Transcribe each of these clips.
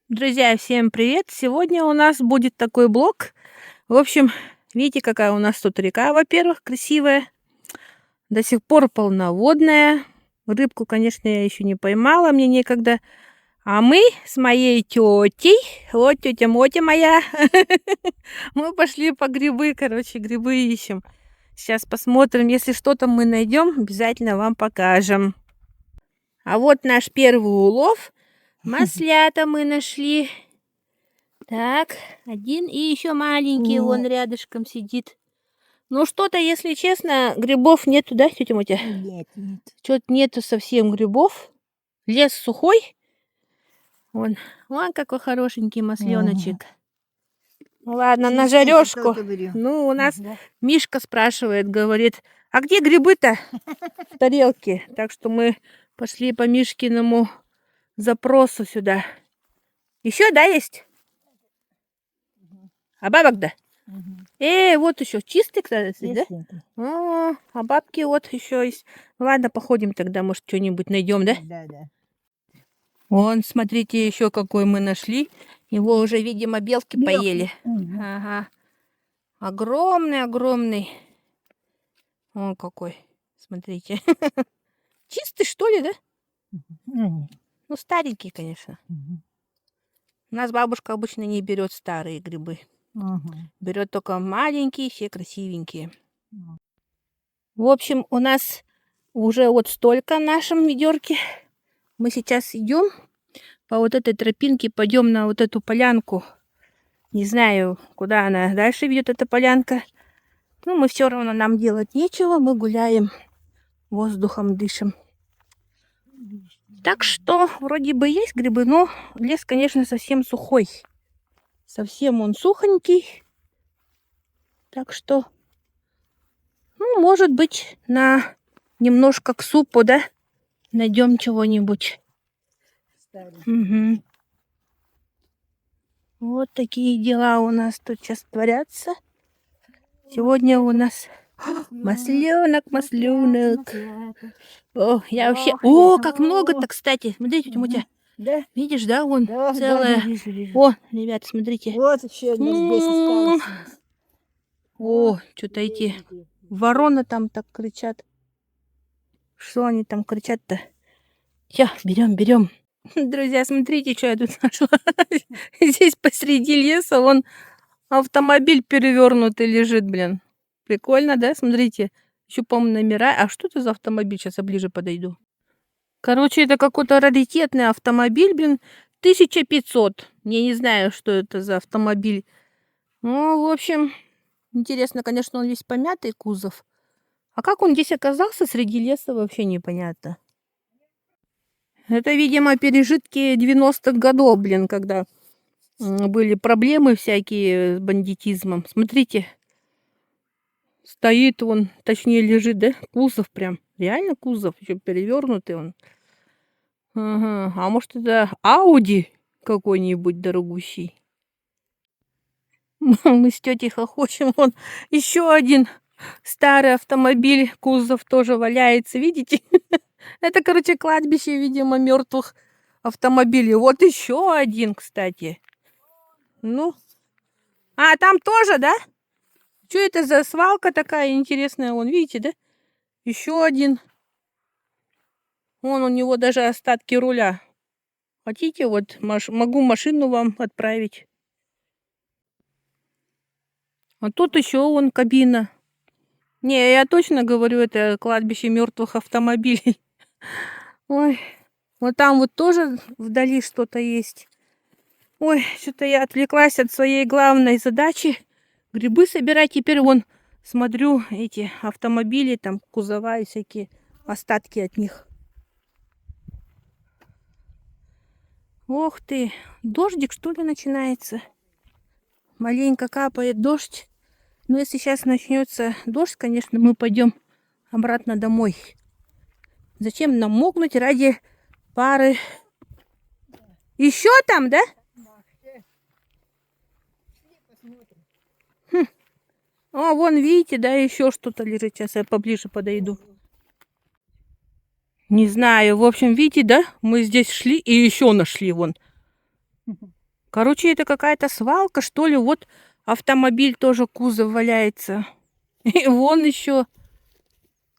Друзья, всем привет! Сегодня у нас будет такой блог. В общем, видите, какая у нас тут река, во-первых, красивая. До сих пор полноводная. Рыбку, конечно, я еще не поймала, мне некогда. А мы с моей тетей, вот тетя Мотя моя, мы пошли по грибы, грибы ищем. Сейчас посмотрим, если что-то мы найдем, обязательно вам покажем. А вот наш первый улов. Маслята мы нашли. Так, один и еще маленький вон рядышком сидит. Ну что-то, если честно, грибов нету, да, тетя Мотя? Нет. Что-то нету совсем грибов. Лес сухой. Вон какой хорошенький масленочек. Ну ладно, на жарёшку. Ну, у нас Мишка спрашивает, говорит, а где грибы-то в тарелке? Так что мы пошли по Мишкиному запросу сюда. Еще, да, есть? А бабок, да? Вот еще чистый, кстати, да? А бабки вот еще есть. Ладно, походим тогда, может, что-нибудь найдем, да? Да. Вон, смотрите, еще какой мы нашли. Его уже, видимо, белки поели. Ага. Огромный. Вон какой. Смотрите. Чистый, что ли, да? Ну, старенький, конечно. У нас бабушка обычно не берет старые грибы. Берет только маленькие, все красивенькие. В общем, у нас уже вот столько в нашем ведерке. Мы сейчас идем по вот этой тропинке, пойдем на вот эту полянку. Не знаю, куда она дальше ведет, эта полянка. Но мы все равно, нам делать нечего, мы гуляем, воздухом дышим. Так что вроде бы есть грибы, но лес, конечно, совсем сухой. Совсем он сухонький. Так что, ну, может быть, на немножко к супу, да, найдем чего-нибудь. Угу. Вот такие дела у нас тут сейчас творятся. Сегодня у нас масленок. О, я вообще... О, как много-то, кстати. Смотрите, тетя Мотя. Да? Видишь, да, вон Да, целая. вижу. О, ребята, смотрите. Вот еще здесь осталось. О, что-то эти вороны там так кричат. Что они там кричат-то? Все, берем. Друзья, смотрите, что я тут нашла. Здесь посреди леса вон автомобиль перевернутый лежит, блин. Прикольно, да? Смотрите. Еще, по-моему, номера. А что это за автомобиль? Сейчас я ближе подойду. Короче, это какой-то раритетный автомобиль, блин. 1500. Я не знаю, что это за автомобиль. Ну, в общем, интересно, конечно, он весь помятый, кузов. А как он здесь оказался среди леса, вообще непонятно. Это, видимо, пережитки 90-х годов, блин, когда были проблемы всякие с бандитизмом. Смотрите, стоит он, точнее лежит, да? Кузов прям. Реально кузов, еще перевернутый он. Ага. А может, это Ауди какой-нибудь дорогущий? Мы с тетей хохочем. Вон еще один старый автомобиль, кузов тоже валяется, видите? Это, короче, кладбище, видимо, мертвых автомобилей. Вот еще один, кстати. Ну, а там тоже, да? Что это за свалка такая интересная? Вон, видите, да? Еще один. Вон у него даже остатки руля. Хотите, вот могу машину вам отправить. А тут еще вон кабина. Не, я точно говорю, это кладбище мертвых автомобилей. Ой, вот там вот тоже вдали что-то есть. Ой, что-то я отвлеклась от своей главной задачи. Грибы собирать. Теперь вон смотрю эти автомобили, там кузова и всякие остатки от них. Ох ты, дождик что ли начинается? Маленько капает дождь. Но если сейчас начнется дождь, конечно, мы пойдем обратно домой. Зачем нам мокнуть ради пары? Еще там, да? А, вон, видите, да, еще что-то лежит. Сейчас я поближе подойду. Не знаю, в общем, видите, да? Мы здесь шли и еще нашли вон. Короче, это какая-то свалка, что ли. Вот автомобиль тоже, кузов валяется. И вон еще.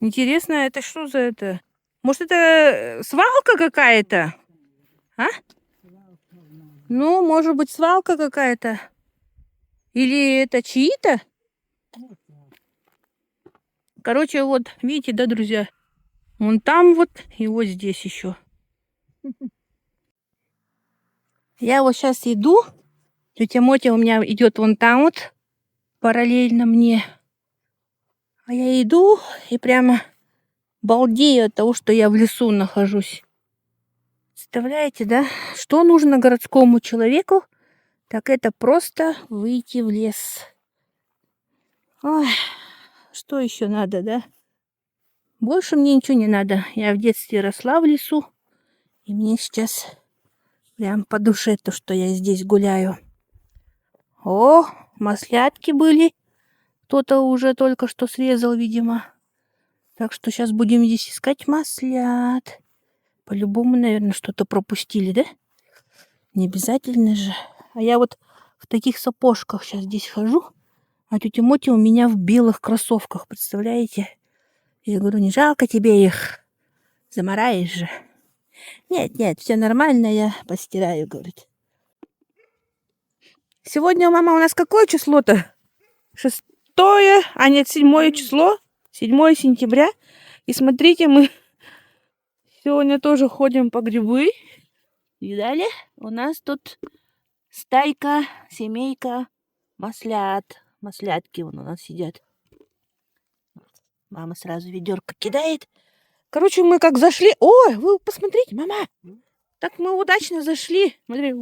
Интересно, это что за это? Может, это свалка какая-то? А? Ну, может быть, свалка какая-то. Или это чьи-то? Короче, вот, видите, да, друзья? Вон там вот и вот здесь еще. Я вот сейчас иду. Тетя Мотя у меня идет вон там вот, параллельно мне. А я иду и прямо балдею от того, что я в лесу нахожусь. Представляете, да? Что нужно городскому человеку? Так это просто выйти в лес. Ой, что еще надо, да? Больше мне ничего не надо. Я в детстве росла в лесу. И мне сейчас прям по душе то, что я здесь гуляю. О, маслятки были. Кто-то уже только что срезал, видимо. Так что сейчас будем здесь искать маслят. По-любому, наверное, что-то пропустили, да? Не обязательно же. А я вот в таких сапожках сейчас здесь хожу. А тетя Мотя у меня в белых кроссовках, представляете? Я говорю, не жалко тебе их? Замараешь же. Нет, нет, все нормально, я постираю, говорит. Сегодня, мама, у нас какое число-то? 6, а нет, 7 число. 7 сентября. И смотрите, мы сегодня тоже ходим по грибы. Видали? У нас тут стайка, семейка маслят. Маслятки вон у нас сидят. Мама сразу ведерко кидает. Короче, мы как зашли... Ой, вы посмотрите, мама. Так мы удачно зашли. Смотри,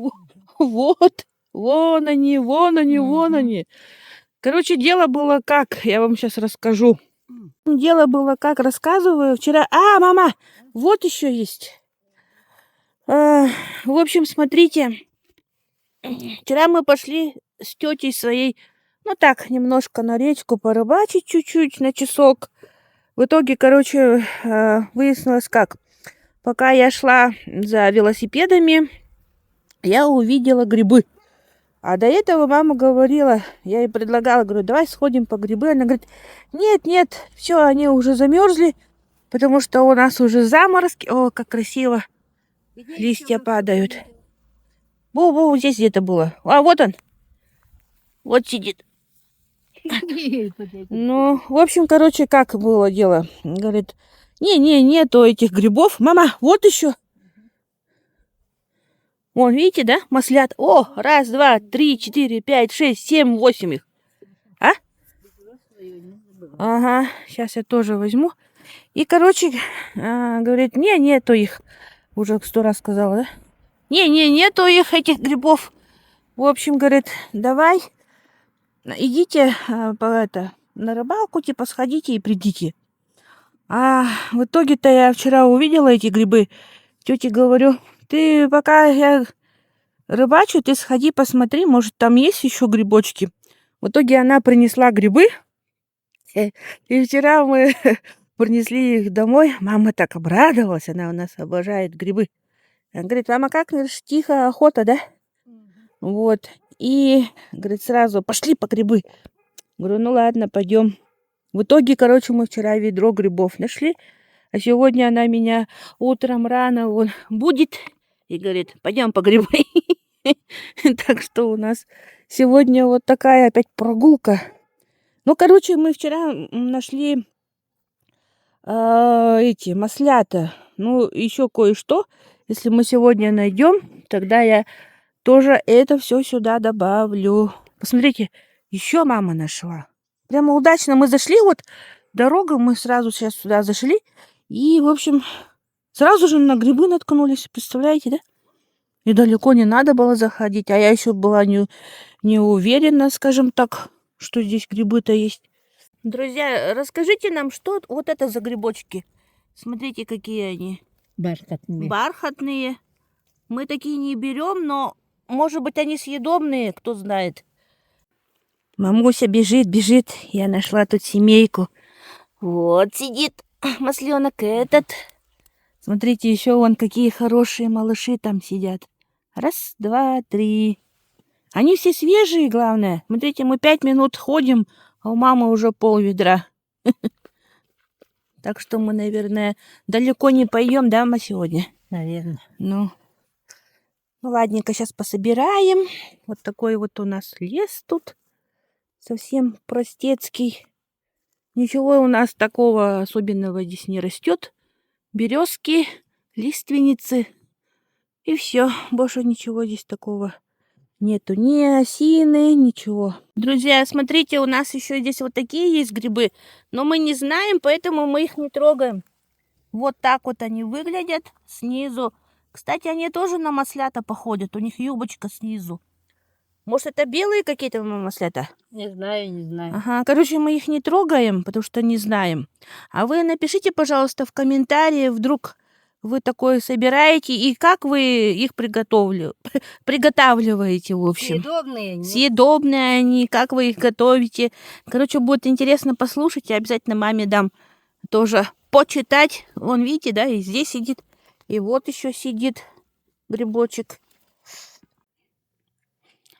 вот. Вон они, вон они, вон они. Короче, дело было как, я вам сейчас расскажу. Дело было как, рассказываю. Вчера... мама, вот еще есть. В общем, смотрите. Вчера мы пошли с тетей своей, ну так, немножко на речку порыбачить чуть-чуть, на часок. В итоге, короче, выяснилось как. Пока я шла за велосипедами, я увидела грибы. А до этого мама говорила, я ей предлагала, говорю, давай сходим по грибы. Она говорит, нет, нет, все, они уже замерзли, потому что у нас уже заморозки. О, как красиво. Листья падают. Бу-бу, здесь где-то было. А, вот он. Вот сидит. Ну, в общем, короче, как было дело. Говорит, нету этих грибов. Мама, вот еще. Вон, видите, да, маслят. О, 1, 2, 3, 4, 5, 6, 7, 8 их. А? Ага, сейчас я тоже возьму. И, короче, говорит, нету их. Уже 100 раз сказала, да? Нету их, этих грибов. В общем, говорит, давай, идите на рыбалку, типа, сходите и придите. А в итоге-то я вчера увидела эти грибы. Тете говорю, ты пока я рыбачу, ты сходи посмотри, может, там есть еще грибочки. В итоге она принесла грибы. И вчера мы принесли их домой. Мама так обрадовалась, она у нас обожает грибы. Она говорит, мама, как, говоришь, тихо, охота, да? Вот. И, говорит, сразу пошли по грибы. Говорю, ну ладно, пойдем. В итоге, короче, мы вчера ведро грибов нашли. А сегодня она меня утром рано будет и говорит, пойдем по грибы. Так что у нас сегодня вот такая опять прогулка. Ну, короче, мы вчера нашли эти маслята. Ну, еще кое-что. Если мы сегодня найдем, тогда я тоже это все сюда добавлю. Посмотрите, еще мама нашла. Прямо удачно мы зашли, вот дорога, мы сразу сейчас сюда зашли. И, в общем, сразу же на грибы наткнулись, представляете, да? И далеко не надо было заходить, а я еще была не уверена, скажем так, что здесь грибы-то есть. Друзья, расскажите нам, что вот это за грибочки? Смотрите, какие они. Бархатные. Бархатные. Мы такие не берем, но, может быть, они съедобные, кто знает. Мамуся бежит. Я нашла тут семейку. Вот сидит масленок этот. Смотрите, еще вон какие хорошие малыши там сидят. Раз, два, три. Они все свежие, главное. Смотрите, мы 5 минут ходим, а у мамы уже пол-ведра. Так что мы, наверное, далеко не пойдем, да, ма, сегодня? Наверное. Ну, ладненько, сейчас пособираем. Вот такой вот у нас лес тут. Совсем простецкий. Ничего у нас такого особенного здесь не растет. Березки, лиственницы. И все. Больше ничего здесь такого нету. Ни осины, ничего. Друзья, смотрите, у нас еще здесь вот такие есть грибы. Но мы не знаем, поэтому мы их не трогаем. Вот так вот они выглядят снизу. Кстати, они тоже на маслята походят. У них юбочка снизу. Может, это белые какие-то маслята? Не знаю, не знаю. Ага, короче, мы их не трогаем, потому что не знаем. А вы напишите, пожалуйста, в комментарии, вдруг вы такое собираете, и как вы их приготавливаете, в общем. Съедобные, нет? Съедобные они, как вы их готовите. Короче, будет интересно послушать, я обязательно маме дам тоже почитать. Вон, видите, да, и здесь сидит, и вот еще сидит грибочек.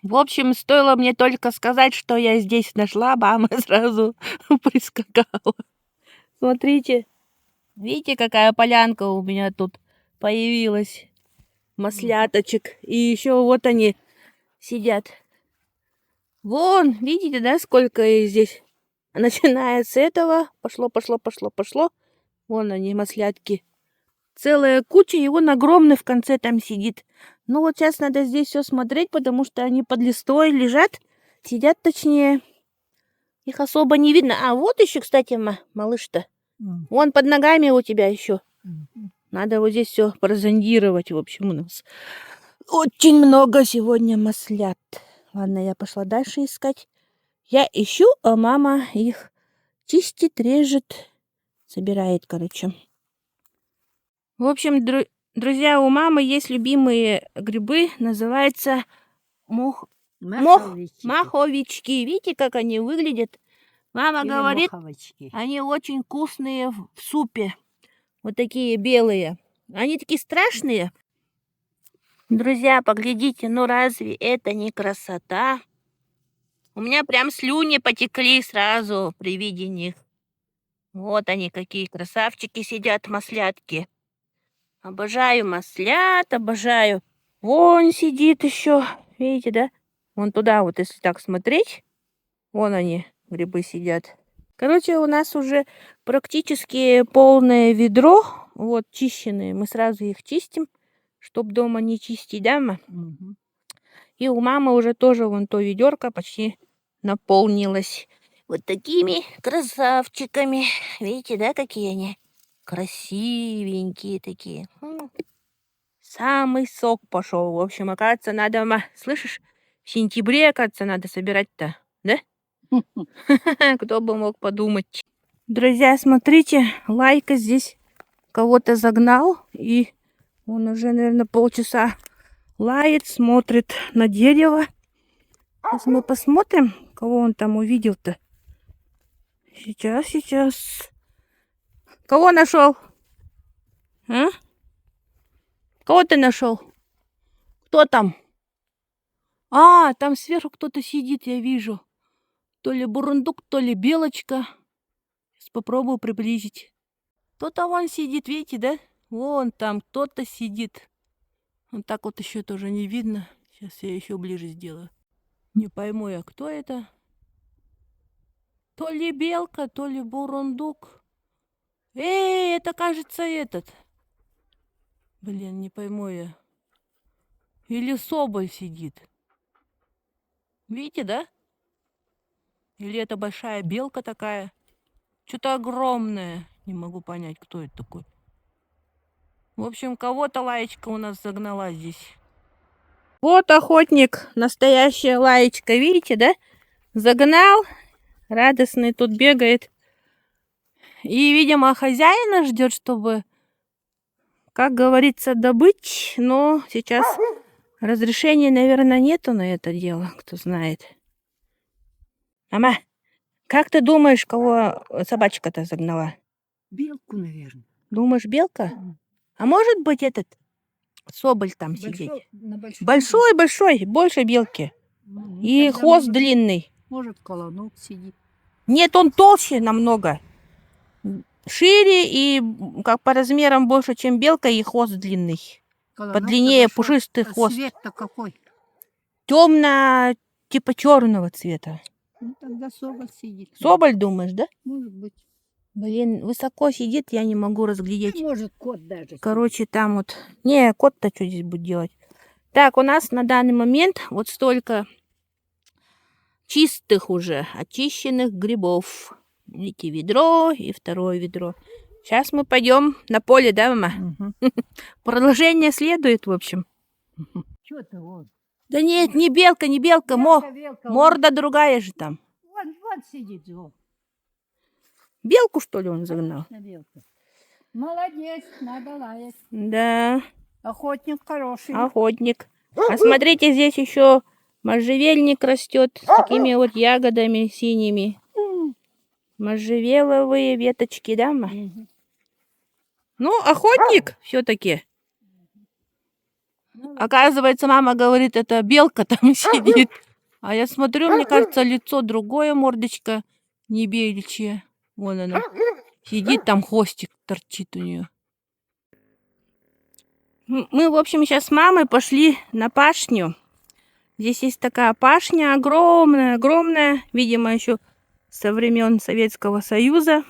В общем, стоило мне только сказать, что я здесь нашла, мама сразу прискакала. Смотрите, видите, какая полянка у меня тут появилась. Масляточек. И еще вот они сидят. Вон, видите, да, сколько их здесь? Начиная с этого, пошло. Вон они, маслятки. Целая куча, и он огромный в конце там сидит. Ну вот сейчас надо здесь все смотреть, потому что они под листвой лежат, сидят точнее. Их особо не видно. А вот еще, кстати, малыш-то. Вон под ногами у тебя еще. Надо вот здесь все прозондировать. В общем, у нас очень много сегодня маслят. Ладно, я пошла дальше искать. Я ищу, а мама их чистит, режет, собирает, короче. В общем, друзья, у мамы есть любимые грибы, называется маховички. Видите, как они выглядят? Мама говорит, они очень вкусные в супе. Вот такие белые. Они такие страшные. Друзья, поглядите, ну разве это не красота? У меня прям слюни потекли сразу при виде них. Вот они какие красавчики сидят, маслятки. Обожаю маслят, обожаю. Вон сидит еще, видите, да? Вон туда вот, если так смотреть, вон они, грибы сидят. Короче, у нас уже практически полное ведро, вот, чищенные. Мы сразу их чистим, чтобы дома не чистить, да, ма? Угу. И у мамы уже тоже вон то ведерко почти наполнилось. Вот такими красавчиками. Видите, да, какие они? Красивенькие такие. Самый сок пошел. В общем, оказывается, надо, слышишь, в сентябре, оказывается, надо собирать-то, да? Кто бы мог подумать. Друзья, смотрите, Лайка здесь кого-то загнал, и он уже, наверное, полчаса лает, смотрит на дерево. Сейчас мы посмотрим, кого он там увидел-то. Сейчас. Кого нашел? А? Кого ты нашел? Кто там? А, там сверху кто-то сидит, я вижу. То ли бурундук, то ли белочка. Сейчас попробую приблизить. Кто-то вон сидит, видите, да? Вон там кто-то сидит. Вот так вот еще тоже не видно. Сейчас я еще ближе сделаю. Не пойму я, кто это. То ли белка, то ли бурундук. Это, кажется, этот. Блин, не пойму я. Или соболь сидит. Видите, да? Или это большая белка такая? Что-то огромное. Не могу понять, кто это такой. В общем, кого-то Лаечка у нас загнала здесь. Вот охотник, настоящая Лаечка, видите, да? Загнал, радостный тут бегает. И, видимо, хозяина ждет, чтобы, как говорится, добыть. Но сейчас разрешения, наверное, нету на это дело, кто знает. Мама, как ты думаешь, кого собачка-то загнала? Белку, наверное. Думаешь, белка? А может быть этот Соболь там сидит. На большой. Большой, больше белки. Ну, И тогда хвост может, длинный. Может, колонок сидит. Нет, он толще намного. Шире и как по размерам больше, чем белка, и хвост длинный. Колонок-то Подлиннее, большой. пушистый А хвост. цвет-то какой? Темно, типа черного цвета. Ну, тогда соболь сидит. Соболь, думаешь, да? Может быть. Блин, высоко сидит, я не могу А разглядеть. может, кот даже. Короче, там вот... Не, кот-то что здесь будет делать? Так, у нас на данный момент вот столько чистых уже, очищенных грибов. Видите, ведро и второе ведро. Сейчас мы пойдем на поле, да, мама? Продолжение следует, в общем. Что ты вон? Да нет, не белка, Белка, белка, морда другая же там. Вон сидит. Вон. Белку, что ли, он загнал? Конечно, белка. Молодец, надо лаять. Да, Охотник хороший. охотник. А смотрите, здесь еще можжевельник растет с такими вот ягодами синими. Можжевеловые веточки, да, ма? Мгм. Ну, охотник все-таки. Ну, Оказывается, мама говорит, это белка там сидит. А я смотрю, мне кажется, лицо другое, мордочка не беличья. Вон она. Сидит там, хвостик торчит у нее. Мы, в общем, сейчас с мамой пошли на пашню. Здесь есть такая пашня огромная, огромная. Видимо, еще со времен Советского Союза.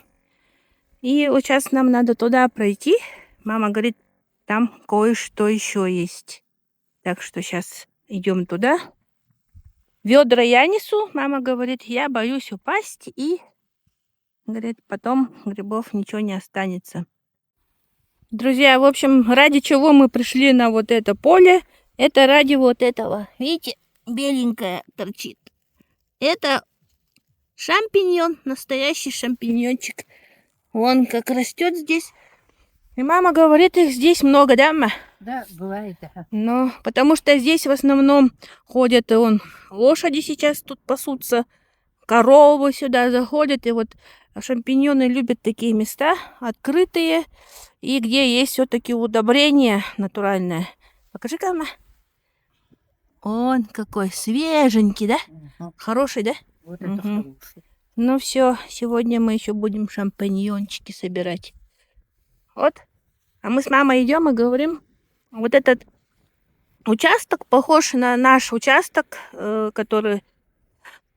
И вот сейчас нам надо туда пройти. Мама говорит, там кое-что еще есть. Так что сейчас идем туда. Ведра я несу. Мама говорит, я боюсь упасть. И, говорит, потом грибов ничего не останется. Друзья, в общем, ради чего мы пришли на вот это поле, это ради вот этого. Видите, беленькое торчит. Это шампиньон, настоящий шампиньончик. Вон как растет здесь. И мама говорит, их здесь много, да, ма? да, бывает, да. Ну, потому что здесь в основном ходят лошади сейчас тут пасутся, коровы сюда заходят, и вот шампиньоны любят такие места открытые, и где есть все-таки удобрение натуральное. Покажи-ка, ма. Он какой свеженький, да? Ага. Хороший, да? Вот это Мгм. хороший. Ну все, сегодня мы еще будем шампиньончики собирать. Вот. А мы с мамой идем и говорим, вот этот участок похож на наш участок, который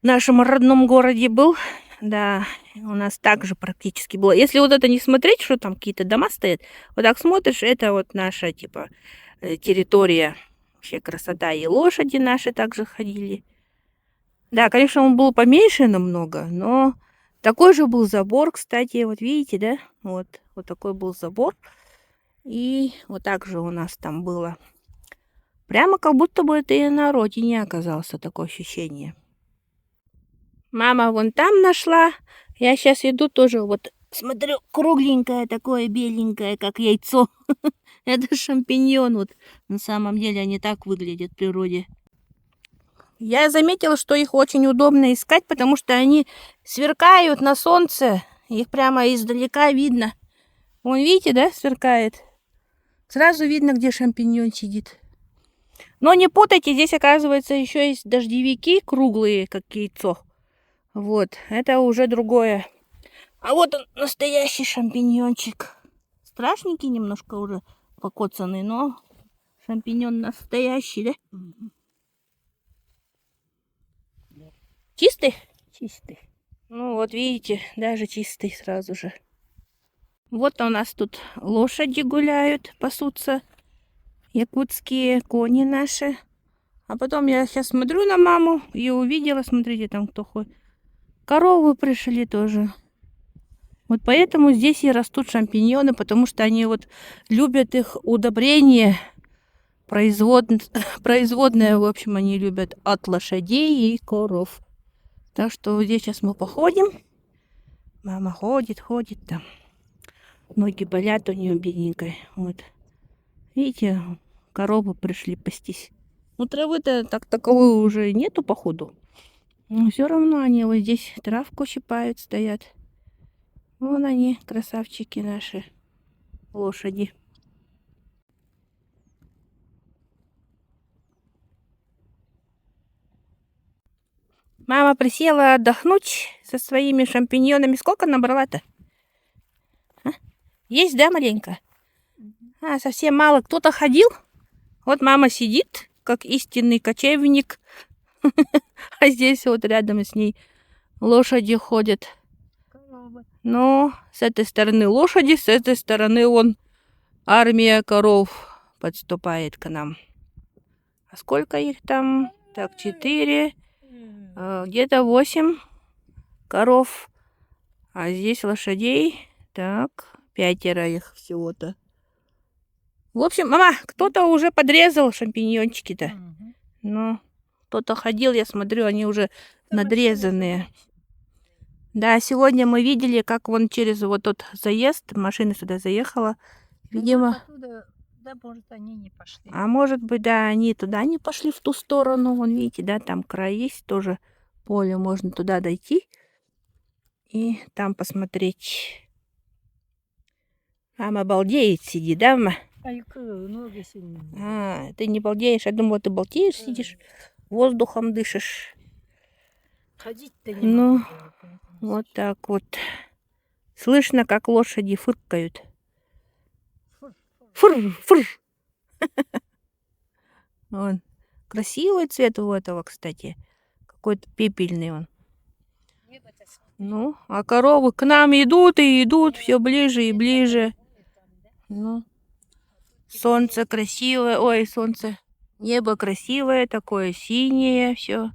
в нашем родном городе был. Да, у нас также практически было. Если вот это не смотреть, что там какие-то дома стоят, вот так смотришь, это вот наша, типа, территория. Вообще красота. И лошади наши также ходили. Да, конечно, он был поменьше намного, но такой же был забор, кстати, вот видите, да? Вот такой был забор. И вот так же у нас там было. Прямо как будто бы это и на родине оказался, такое ощущение. Мама вон там нашла. Я сейчас иду тоже, вот смотрю, кругленькое такое, беленькое, как яйцо. Это шампиньон. Вот на самом деле они так выглядят в природе. Я заметила, что их очень удобно искать, потому что они сверкают на солнце. Их прямо издалека видно. Вон, видите, да, сверкает? Сразу видно, где шампиньон сидит. Но не путайте, здесь, оказывается, еще есть дождевики круглые, как яйцо. Вот, это уже другое. А вот он, настоящий шампиньончик. Страшненький немножко уже, покоцанный, но шампиньон настоящий, да? Мгм. Чистый? Чистый. Ну вот, видите, даже чистый сразу же. Вот у нас тут лошади гуляют, пасутся. Якутские кони наши. А потом я сейчас смотрю на маму и увидела, смотрите, там кто ходит. Коровы пришли тоже. Вот поэтому здесь и растут шампиньоны, потому что они вот любят их удобрение. Производное, в общем, они любят от лошадей и коров. Так что здесь сейчас мы походим. Мама ходит там. Ноги болят у нее бедненькой. Вот. Видите, коровы пришли пастись. Ну, травы-то так таковой уже нету, походу. Но все равно они вот здесь травку щипают, стоят. Вон они, красавчики наши, лошади. Мама присела отдохнуть со своими шампиньонами. Сколько набрала-то? А? Есть, да, маленько? А, совсем мало. Кто-то ходил? Вот мама сидит, как истинный кочевник. А здесь вот рядом с ней лошади ходят. Коровы. Но с этой стороны лошади, с этой стороны вон армия коров подступает к нам. А сколько их там? Так, 4, где-то 8 коров. А здесь лошадей. Так, 5 их всего-то. В общем, мама, кто-то уже подрезал шампиньончики-то. Мгм. Ну, кто-то ходил, я смотрю, они уже надрезанные. Да, сегодня мы видели, как вон через вот тот заезд, машина сюда заехала. Ну, Видимо, вот оттуда, да, может, они не пошли. а может быть, да, они туда не пошли, в ту сторону. Вон, видите, да, там край есть тоже поле, можно туда дойти и там посмотреть. Мама балдеет, сидит, да, мама? Ноги сильные. А, ты не балдеешь, я думала, ты балдеешь, сидишь, воздухом дышишь. Ходить-то не Ну, могу было, поэтому вот так вот. Слышно, как лошади фыркают. фу, Фыр, фыр. Вон. Красивый цвет у этого, кстати. Какой-то пепельный он. небо-то смотри, Ну, а коровы к нам идут и идут все ближе и ближе. там, да? Ну, солнце красивое. Ой, солнце. Небо красивое, такое синее все.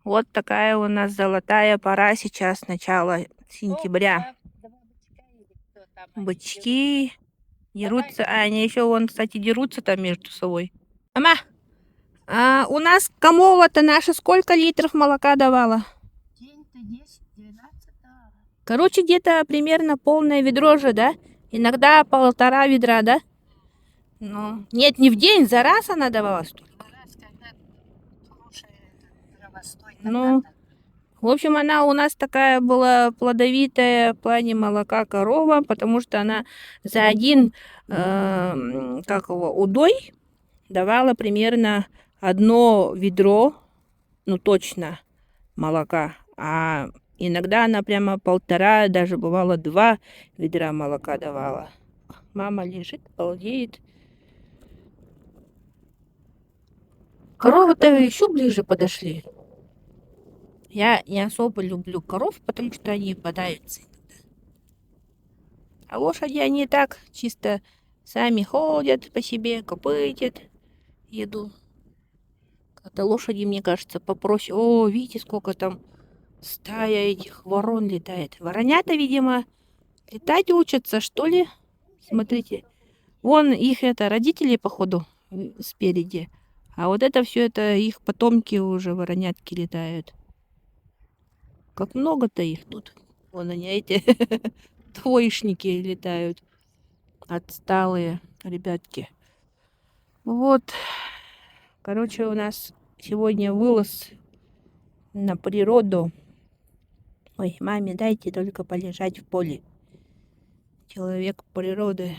Вот такая у нас золотая пора сейчас, начало сентября. Два бычка или кто там, они Бычки дерутся. А, они еще вон, кстати, дерутся там между собой. Мама, а у нас Камова-то наша сколько литров молока давала? день-то 10-12, да. Короче, где-то примерно полное ведро же, да? Иногда 1,5 ведра, да? Ну, нет, не в день, за раз она давала столько. Раз, когда хорошая травостой, Ну, тогда-то. в общем, она у нас такая была плодовитая в плане молока корова, потому что она за один, как его, удой давала примерно 1 ведро, ну точно, молока. А иногда она прямо 1,5, даже бывало 2 ведра молока давала. Мама лежит, балдеет. Коровы-то еще ближе подошли. Я не особо люблю коров, потому что они бодаются иногда. А лошади, они так чисто сами ходят по себе, копытят еду. Когда лошади, мне кажется, попроще. О, видите, сколько там стая этих ворон летает. Воронята, видимо, летать учатся, что ли? Смотрите. Вон их это родители, походу, спереди. А вот это все это их потомки уже, воронятки летают. Как много-то их тут. Вон они, эти двоечники летают. Отсталые ребятки. Вот. Короче, у нас сегодня вылаз на природу. Ой, маме дайте только полежать в поле. Человек природы.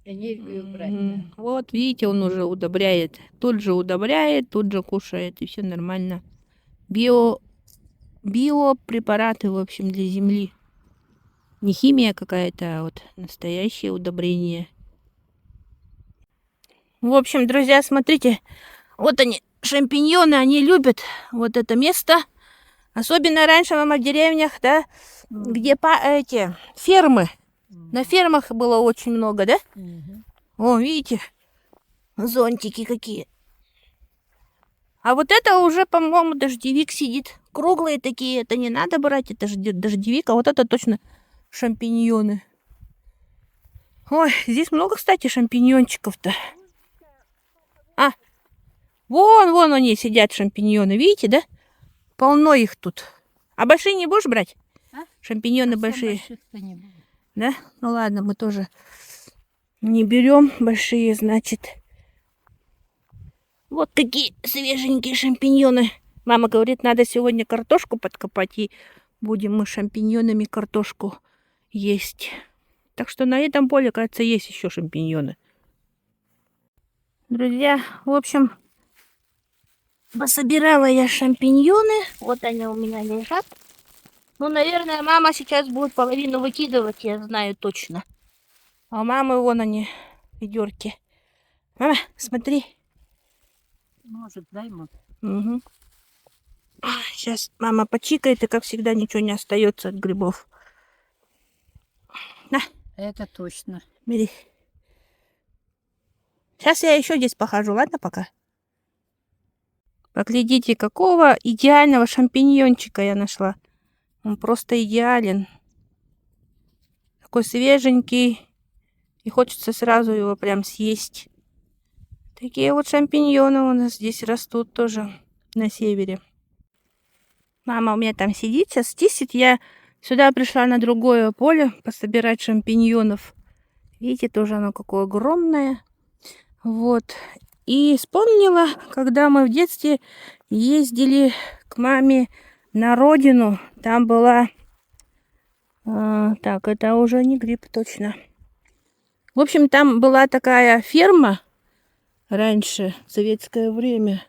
Энергию брать. Вот, видите, он уже удобряет. Тут же удобряет, тут же кушает, и все нормально. Биопрепараты, в общем, для земли. Не химия какая-то, а вот настоящее удобрение. В общем, друзья, смотрите, вот они, шампиньоны, они любят вот это место. Особенно раньше, мама, в деревнях, да, где эти фермы. На фермах было очень много, да? О, видите, зонтики какие. А вот это уже, по-моему, дождевик сидит. Круглые такие, это не надо брать, это же дождевик, а вот это точно шампиньоны. Ой, здесь много, кстати, шампиньончиков-то. А, вон они сидят, шампиньоны, видите, да? Полно их тут. А большие не будешь брать? А? Шампиньоны Совсем большие. больших-то не будет. Да? Ну ладно, мы тоже не берем большие, значит. Вот такие свеженькие шампиньоны. Мама говорит, надо сегодня картошку подкопать, и будем мы шампиньонами картошку есть. Так что на этом поле, кажется, есть еще шампиньоны. Друзья, в общем, Пособирала я шампиньоны. Вот они у меня лежат. Ну, наверное, мама сейчас будет половину выкидывать, я знаю точно. А у мамы вон они, ведерки. Мама, смотри. Может, дай ему. Угу. Сейчас мама почикает, и, как всегда, ничего не остается от грибов. На, Это точно. бери. Сейчас я еще здесь похожу, ладно, пока? Поглядите, какого идеального шампиньончика я нашла. Он просто идеален. Такой свеженький. И хочется сразу его прям съесть. Такие вот шампиньоны у нас здесь растут тоже на севере. Мама у меня там сидит, сейчас чистит. Я сюда пришла на другое поле пособирать шампиньонов. Видите, тоже оно какое огромное. Вот. И вспомнила, когда мы в детстве ездили к маме на родину. Там была... так, это уже не гриб, точно. В общем, там была такая ферма раньше, в советское время.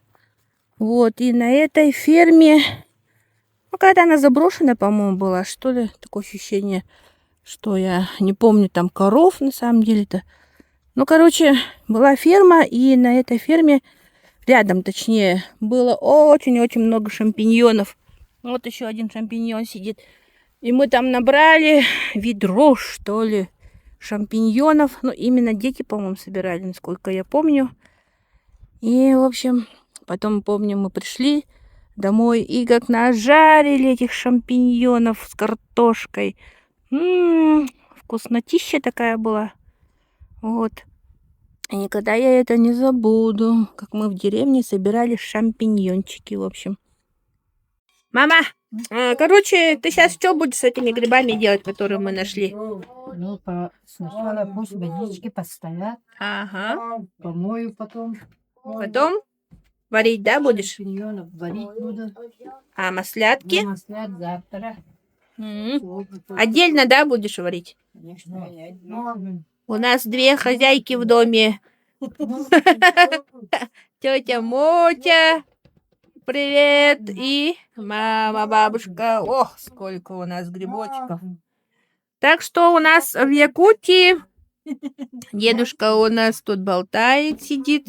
Вот, и на этой ферме... Ну, когда она заброшенная, по-моему, была, что ли, такое ощущение, что я не помню, там коров на самом деле-то. Ну, короче, была ферма, и на этой ферме, рядом точнее, было очень-очень много шампиньонов. Вот еще один шампиньон сидит. И мы там набрали ведро, что ли, шампиньонов. Ну, именно дети, по-моему, собирали, насколько я помню. И, в общем, потом, помню, мы пришли домой и как нажарили этих шампиньонов с картошкой. Вкуснотища такая была. Вот. И никогда я это не забуду, как мы в деревне собирали шампиньончики, в общем. Мама, короче, ты сейчас что будешь с этими грибами делать, которые мы нашли? Ну, сначала пусть водички постоят. Ага. Помою потом. Потом варить, да, будешь? Шампиньонов варить буду. А маслятки? Маслят завтра. Отдельно, да, будешь варить? Конечно. У нас две хозяйки в доме. Тетя Мотя, привет, и мама, бабушка. Ох, сколько у нас грибочков. Так что у нас в Якутии дедушка у нас тут болтает, сидит.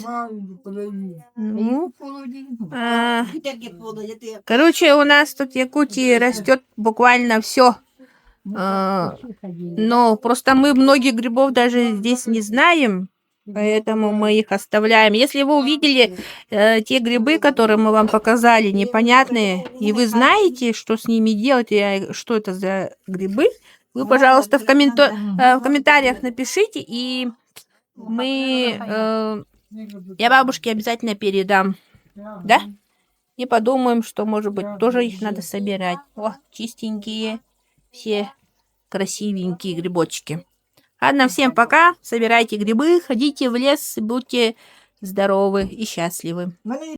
Ну, короче, у нас тут в Якутии растет буквально все. Но просто мы многих грибов даже здесь не знаем, поэтому мы их оставляем. Если вы увидели те грибы, которые мы вам показали, непонятные, и вы знаете, что с ними делать, и что это за грибы, вы, пожалуйста, в комментариях напишите, и я бабушке обязательно передам, да? И подумаем, что, может быть, тоже их надо собирать. О, чистенькие, все красивенькие грибочки. Ладно, всем пока. Собирайте грибы, ходите в лес, будьте здоровы и счастливы.